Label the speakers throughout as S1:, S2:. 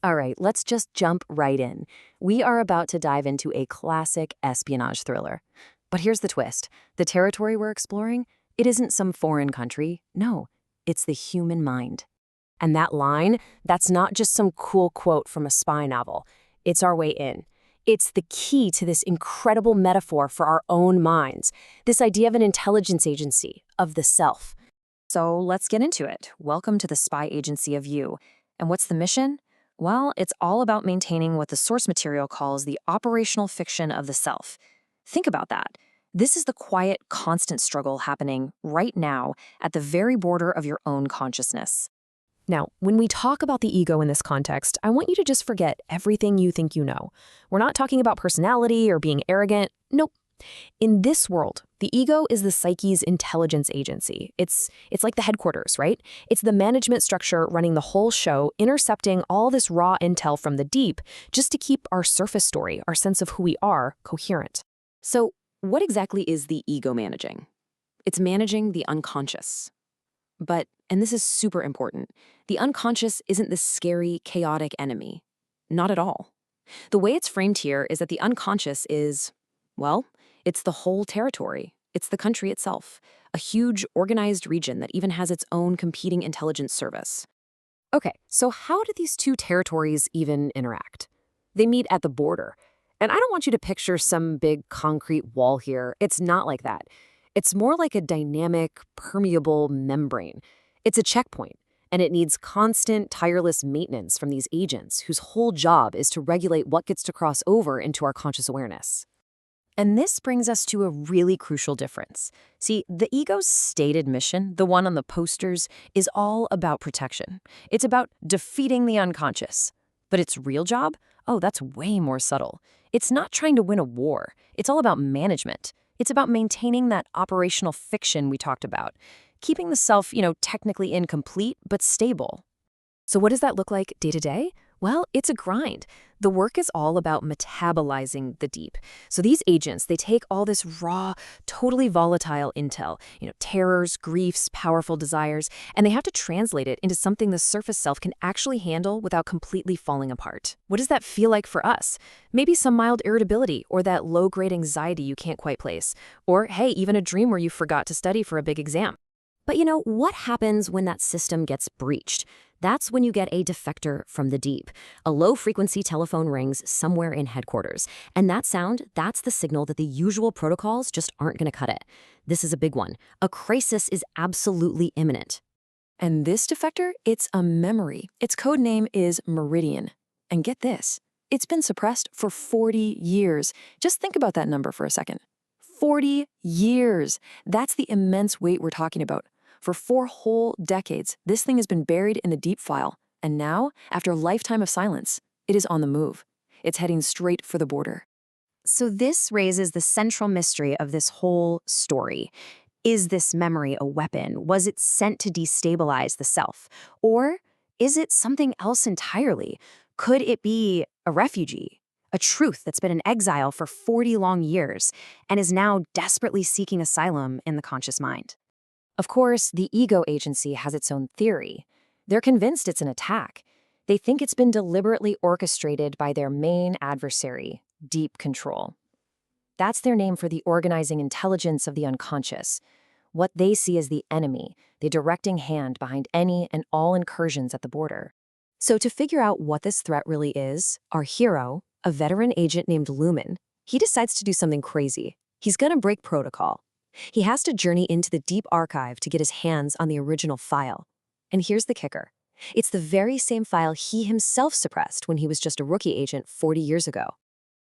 S1: All right, let's just jump right in. We are about to dive into a classic espionage thriller. But here's the twist. The territory we're exploring, it isn't some foreign country. No, it's the human mind. And that line, that's not just some cool quote from a spy novel. It's our way in. It's the key to this incredible metaphor for our own minds, this idea of an intelligence agency, of the self. So let's get into it. Welcome to the spy agency of you. And what's the mission? Well, it's all about maintaining what the source material calls the operational fiction of the self. Think about that. This is the quiet, constant struggle happening right now at the very border of your own consciousness. Now, when we talk about the ego in this context, I want you to just forget everything you think you know. We're not talking about personality or being arrogant. Nope. In this world, the ego is the psyche's intelligence agency. It's like the headquarters, right? It's the management structure running the whole show, intercepting all this raw intel from the deep just to keep our surface story, our sense of who we are, coherent. So, what exactly is the ego managing? It's managing the unconscious. But, and this is super important, the unconscious isn't this scary, chaotic enemy. Not at all. The way it's framed here is that the unconscious is, well, it's the whole territory. It's the country itself, a huge, organized region that even has its own competing intelligence service. Okay, so how do these two territories even interact? They meet at the border. And I don't want you to picture some big concrete wall here. It's not like that. It's more like a dynamic, permeable membrane. It's a checkpoint, and it needs constant, tireless maintenance from these agents whose whole job is to regulate what gets to cross over into our conscious awareness. And this brings us to a really crucial difference. See, the ego's stated mission, the one on the posters, is all about protection. It's about defeating the unconscious. But its real job? Oh, that's way more subtle. It's not trying to win a war. It's all about management. It's about maintaining that operational fiction we talked about, keeping the self, technically incomplete, but stable. So what does that look like day to day? Well, it's a grind. The work is all about metabolizing the deep. So these agents, they take all this raw, totally volatile intel, terrors, griefs, powerful desires, and they have to translate it into something the surface self can actually handle without completely falling apart. What does that feel like for us? Maybe some mild irritability or that low-grade anxiety you can't quite place. Or, hey, even a dream where you forgot to study for a big exam. But what happens when that system gets breached? That's when you get a defector from the deep. A low-frequency telephone rings somewhere in headquarters. And that sound, that's the signal that the usual protocols just aren't going to cut it. This is a big one. A crisis is absolutely imminent. And this defector, it's a memory. Its code name is MERIDIAN. And get this, it's been suppressed for 40 years. Just think about that number for a second. 40 years. That's the immense weight we're talking about. For 4 whole decades, this thing has been buried in the deep file. And now, after a lifetime of silence, it is on the move. It's heading straight for the border. So this raises the central mystery of this whole story. Is this memory a weapon? Was it sent to destabilize the self? Or is it something else entirely? Could it be a refugee? A truth that's been in exile for 40 long years and is now desperately seeking asylum in the conscious mind. Of course, the ego agency has its own theory. They're convinced it's an attack. They think it's been deliberately orchestrated by their main adversary, deep control. That's their name for the organizing intelligence of the unconscious, what they see as the enemy, the directing hand behind any and all incursions at the border. So to figure out what this threat really is, our hero, a veteran agent named Lumen, he decides to do something crazy. He's going to break protocol. He has to journey into the deep archive to get his hands on the original file. And here's the kicker. It's the very same file he himself suppressed when he was just a rookie agent 40 years ago.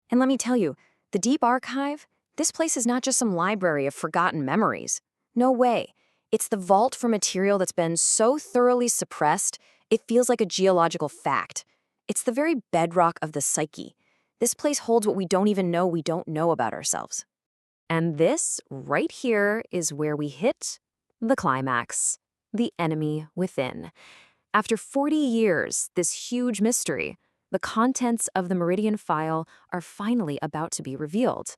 S1: And let me tell you, the deep archive, this place is not just some library of forgotten memories. No way. It's the vault for material that's been so thoroughly suppressed, it feels like a geological fact. It's the very bedrock of the psyche. This place holds what we don't even know we don't know about ourselves. And this, right here, is where we hit the climax, the enemy within. After 40 years, this huge mystery, the contents of the MERIDIAN file are finally about to be revealed.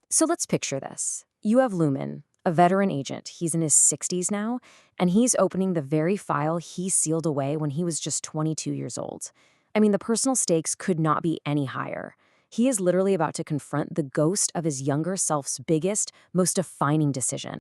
S1: So let's picture this. You have Lumen, a veteran agent. He's in his 60s now, and he's opening the very file he sealed away when he was just 22 years old. I mean, the personal stakes could not be any higher. He is literally about to confront the ghost of his younger self's biggest, most defining decision.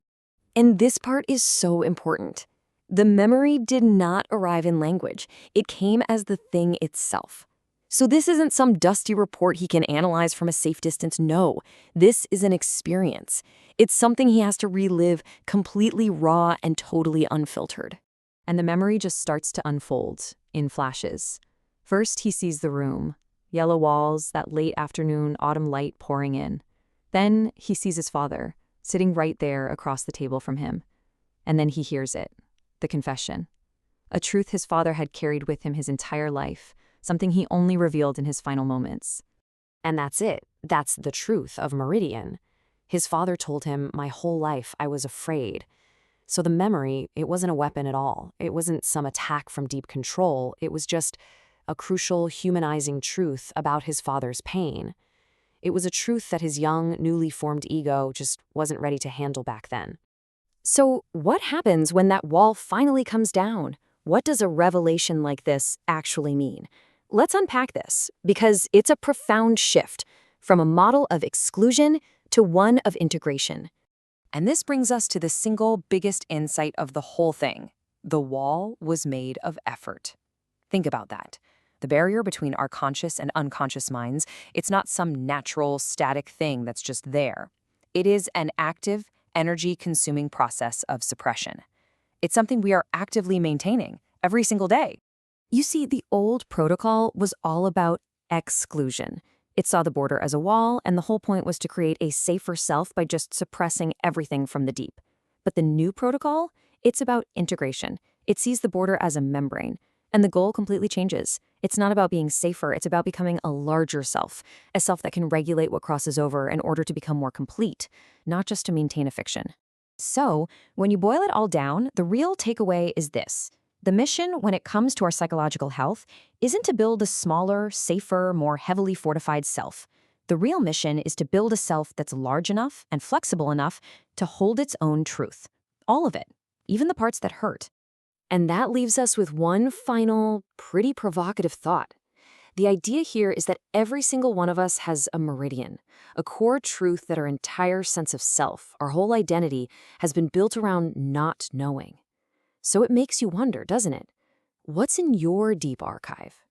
S1: And this part is so important. The memory did not arrive in language. It came as the thing itself. So this isn't some dusty report he can analyze from a safe distance. No, this is an experience. It's something he has to relive completely raw and totally unfiltered. And the memory just starts to unfold in flashes. First, he sees the room. Yellow walls, that late afternoon autumn light pouring in. Then he sees his father, sitting right there across the table from him. And then he hears it, the confession. A truth his father had carried with him his entire life, something he only revealed in his final moments. And that's it. That's the truth of Meridian. His father told him, "My whole life I was afraid." So the memory, it wasn't a weapon at all. It wasn't some attack from deep control. It was just a crucial, humanizing truth about his father's pain. It was a truth that his young, newly formed ego just wasn't ready to handle back then. So what happens when that wall finally comes down? What does a revelation like this actually mean? Let's unpack this, because it's a profound shift from a model of exclusion to one of integration. And this brings us to the single biggest insight of the whole thing. The wall was made of effort. Think about that. The barrier between our conscious and unconscious minds, it's not some natural, static thing that's just there. It is an active, energy-consuming process of suppression. It's something we are actively maintaining every single day. You see, the old protocol was all about exclusion. It saw the border as a wall, and the whole point was to create a safer self by just suppressing everything from the deep. But the new protocol, it's about integration. It sees the border as a membrane, and the goal completely changes. It's not about being safer, it's about becoming a larger self, a self that can regulate what crosses over in order to become more complete, not just to maintain a fiction. So, when you boil it all down, the real takeaway is this. The mission, when it comes to our psychological health, isn't to build a smaller, safer, more heavily fortified self. The real mission is to build a self that's large enough and flexible enough to hold its own truth. All of it, even the parts that hurt. And that leaves us with one final, pretty provocative thought. The idea here is that every single one of us has a meridian, a core truth that our entire sense of self, our whole identity, has been built around not knowing. So it makes you wonder, doesn't it? What's in your deep archive?